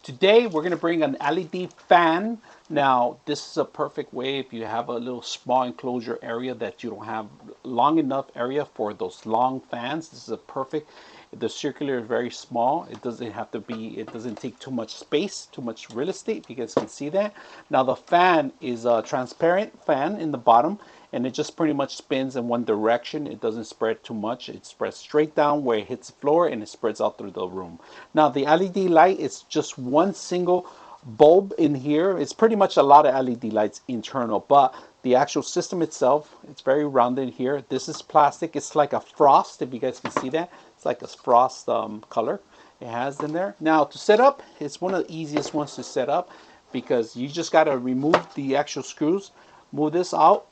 Today we're going to bring an LED fan. Now this is a perfect way if you have a little small enclosure area that you don't have long enough area for those long fans. This is a perfect. The circular is very small. It doesn't have to be, it doesn't take too much space, too much real estate. You guys can see that. Now the fan is a transparent fan in the bottom, and it just pretty much spins in one direction. It doesn't spread too much. It spreads straight down where it hits the floor, and it spreads out through the room. Now the LED light is just one single bulb in here. It's pretty much a lot of LED lights internal, but the actual system itself, it's very rounded here. This is plastic. It's like a frost, if you guys can see that. It's like a frost color it has in there. Now to set up, it's one of the easiest ones to set up because you just got to remove the actual screws, move this out,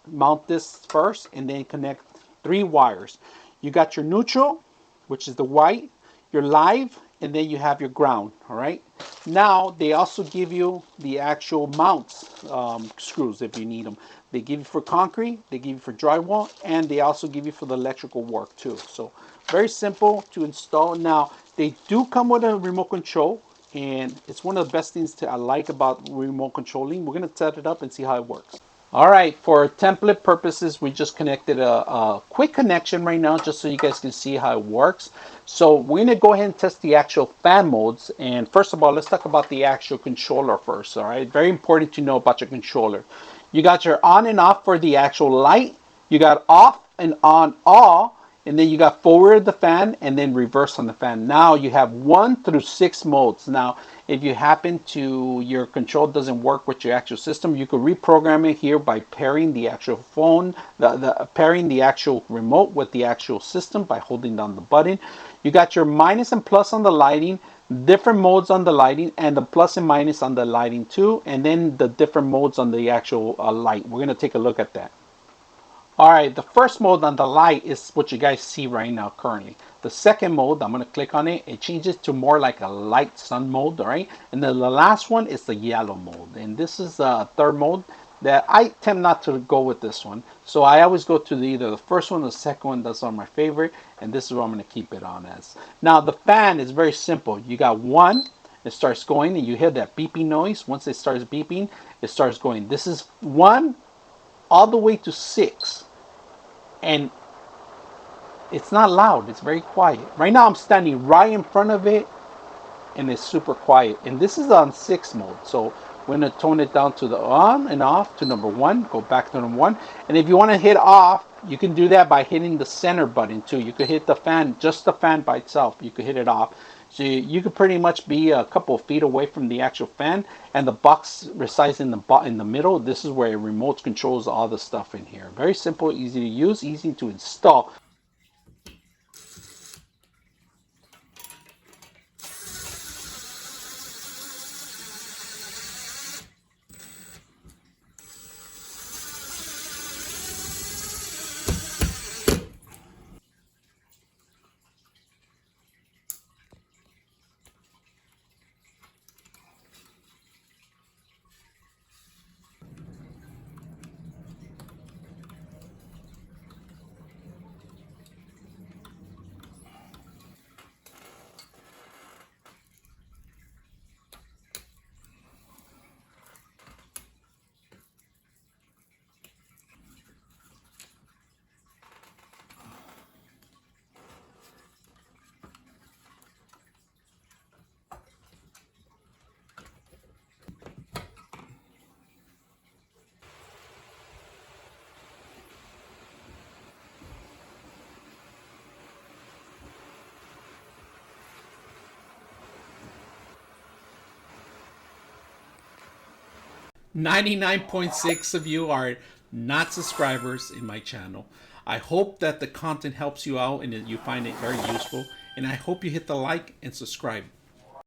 mount this first, and then connect 3 wires. You got your neutral, which is the white, your live, and then you have your ground. All right. Now they also give you the actual mounts screws if you need them. They give you for concrete, they give you for drywall, and they also give you for the electrical work too. So very simple to install. Now they do come with a remote control, and it's one of the best things I like about remote controlling. We're going to set it up and see how it works. All right, for template purposes, we just connected a quick connection right now just so you guys can see how it works. So we're going to go ahead and test the actual fan modes. And first of all, let's talk about the actual controller first. All right, very important to know about your controller. You got your on and off for the actual light. You got off and on all. And then you got forward of the fan and then reverse on the fan. Now you have 1 through 6 modes. Now, if you happen to, your control doesn't work with your actual system, you could reprogram it here by pairing the actual phone, pairing the actual remote with the actual system by holding down the button. You got your minus and plus on the lighting, different modes on the lighting, and the plus and minus on the lighting too, and then the different modes on the actual light. We're going to take a look at that. All right, the first mode on the light is what you guys see right now currently. The second mode, I'm going to click on it. It changes to more like a light sun mode, all right? And then the last one is the yellow mode. And this is the third mode that I tend not to go with this one. So I always go to either the first one or the second one. That's on my favorite. And this is what I'm going to keep it on as. Now, the fan is very simple. You got 1. It starts going and you hear that beeping noise. Once it starts beeping, it starts going. This is 1 all the way to 6. And it's not loud, it's very quiet. Right now I'm standing right in front of it and it's super quiet. And this is on 6 mode. So we're going to tone it down to the on and off to number 1, go back to number 1. And if you want to hit off, you can do that by hitting the center button too. You could hit the fan, just the fan by itself. You could hit it off. So you could pretty much be a couple of feet away from the actual fan, and the box resides in the middle. This is where it remote controls all the stuff in here. Very simple, easy to use, easy to install. .6 of you are not subscribers in my channel. I hope that the content helps you out and that you find it very useful. And I hope you hit the like and subscribe.